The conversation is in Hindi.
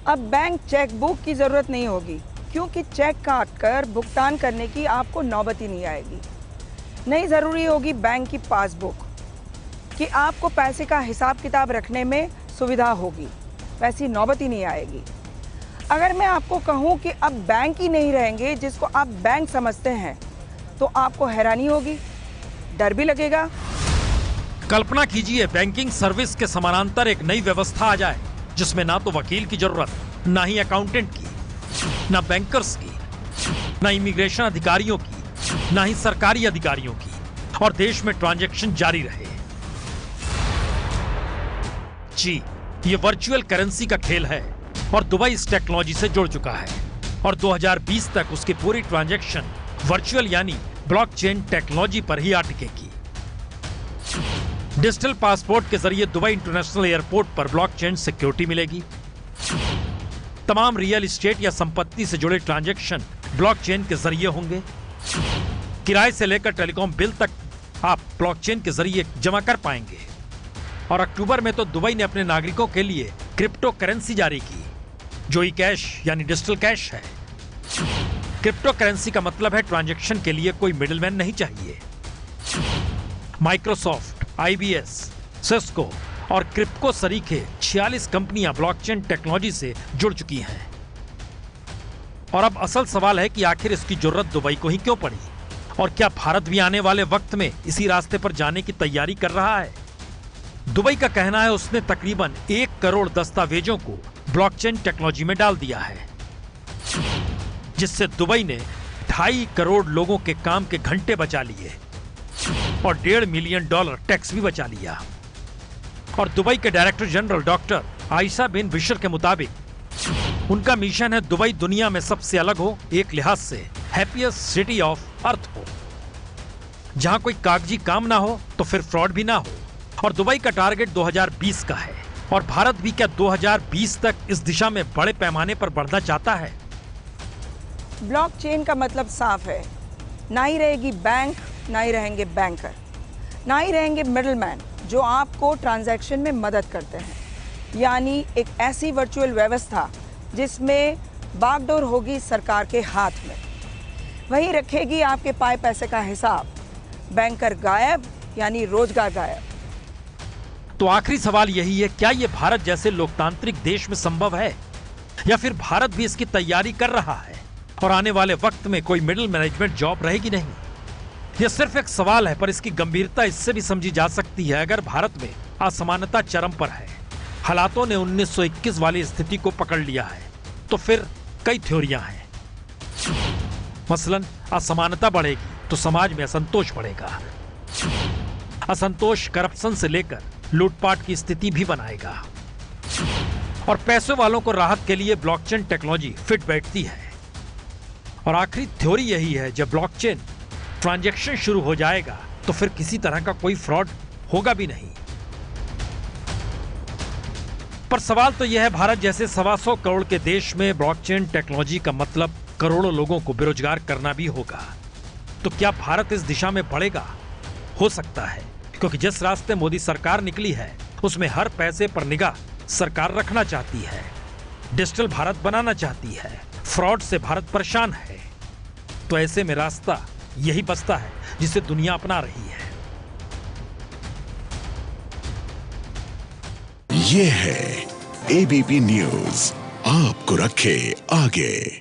अब बैंक चेक बुक की ज़रूरत नहीं होगी, क्योंकि चेक काट कर भुगतान करने की आपको नौबत ही नहीं आएगी। नहीं ज़रूरी होगी बैंक की पासबुक कि आपको पैसे का हिसाब किताब रखने में सुविधा होगी, वैसी नौबत ही नहीं आएगी। अगर मैं आपको कहूँ कि अब बैंक ही नहीं रहेंगे जिसको आप बैंक समझते हैं, तो आपको हैरानी होगी, डर भी लगेगा। कल्पना कीजिए बैंकिंग सर्विस के समानांतर एक नई व्यवस्था आ जाए, जिसमें ना तो वकील की जरूरत, ना ही अकाउंटेंट की, ना बैंकर्स की, ना इमिग्रेशन अधिकारियों की, ना ही सरकारी अधिकारियों की, और देश में ट्रांजैक्शन जारी रहे। जी, ये वर्चुअल करेंसी का खेल है और दुबई इस टेक्नोलॉजी से जुड़ चुका है और 2020 तक उसकी पूरी ट्रांजैक्शन वर्चुअल यानी ब्लॉकचेन टेक्नोलॉजी पर ही अटकेगी। डिजिटल पासपोर्ट के जरिए दुबई इंटरनेशनल एयरपोर्ट पर ब्लॉकचेन सिक्योरिटी मिलेगी। तमाम रियल एस्टेट या संपत्ति से जुड़े ट्रांजैक्शन ब्लॉकचेन के जरिए होंगे। किराए से लेकर टेलीकॉम बिल तक आप ब्लॉकचेन के जरिए जमा कर पाएंगे। और अक्टूबर में तो दुबई ने अपने नागरिकों के लिए क्रिप्टो करेंसी जारी की, जो ई कैश यानी डिजिटल कैश है। क्रिप्टो करेंसी का मतलब है ट्रांजैक्शन के लिए कोई मिडिलमैन नहीं चाहिए। माइक्रोसॉफ्ट, आईबीएस, सिस्को और क्रिप्को सरीखे 46 कंपनियां ब्लॉकचेन टेक्नोलॉजी से जुड़ चुकी हैं। और अब असल सवाल है कि आखिर इसकी जरूरत दुबई को ही क्यों पड़ी, और क्या भारत भी आने वाले वक्त में इसी रास्ते पर जाने की तैयारी कर रहा है। दुबई का कहना है उसने तकरीबन 1 करोड़ दस्तावेजों को ब्लॉकचेन टेक्नोलॉजी में डाल दिया है, जिससे दुबई ने 2.5 करोड़ लोगों के काम के घंटे बचा लिए और $1.5 मिलियन टैक्स भी बचा लिया। और दुबई के डायरेक्टर जनरल डॉक्टर आयशा बिन बिशर के मुताबिक उनका मिशन है दुबई दुनिया में सबसे अलग हो, एक लिहाज से हैप्पीएस्ट सिटी ऑफ अर्थ हो, जहां कोई कागजी काम ना हो तो फिर फ्रॉड भी ना हो। और दुबई का टारगेट 2020 का है, और भारत भी क्या 2020 तक इस दिशा में बड़े पैमाने पर बढ़ना चाहता है। ब्लॉकचेन का मतलब साफ है, ना ही रहेगी बैंक, ना ही रहेंगे बैंकर, ना ही रहेंगे मिडलमैन जो आपको ट्रांजैक्शन में मदद करते हैं। यानी एक ऐसी वर्चुअल व्यवस्था जिसमें बागडोर होगी सरकार के हाथ में, वही रखेगी आपके पाए पैसे का हिसाब। बैंकर गायब यानी रोजगार गायब। तो आखिरी सवाल यही है, क्या यह भारत जैसे लोकतांत्रिक देश में संभव है, या फिर भारत भी इसकी तैयारी कर रहा है और आने वाले वक्त में कोई मिडिल मैनेजमेंट जॉब रहेगी नहीं। यह सिर्फ एक सवाल है, पर इसकी गंभीरता इससे भी समझी जा सकती है अगर भारत में असमानता चरम पर है, हालातों ने 1921 वाली स्थिति को पकड़ लिया है, तो फिर कई थ्योरियां हैं। मसलन असमानता बढ़ेगी तो समाज में असंतोष बढ़ेगा। असंतोष करप्शन से लेकर लूटपाट की स्थिति भी बनाएगा, और पैसे वालों को राहत के लिए ब्लॉकचेन टेक्नोलॉजी फिट बैठती है। और आखिरी थ्योरी यही है, जब ब्लॉकचेन ट्रांजैक्शन शुरू हो जाएगा तो फिर किसी तरह का कोई फ्रॉड होगा भी नहीं। पर सवाल तो यह है, भारत जैसे 125 करोड़ के देश में ब्लॉकचेन टेक्नोलॉजी का मतलब करोड़ों लोगों को बेरोजगार करना भी होगा। तो क्या भारत इस दिशा में बढ़ेगा? हो सकता है, क्योंकि जिस रास्ते मोदी सरकार निकली है उसमें हर पैसे पर निगाह सरकार रखना चाहती है, डिजिटल भारत बनाना चाहती है, फ्रॉड से भारत परेशान है। तो ऐसे में रास्ता यही बचता है जिसे दुनिया अपना रही है। ये है एबीपी न्यूज, आपको रखे आगे।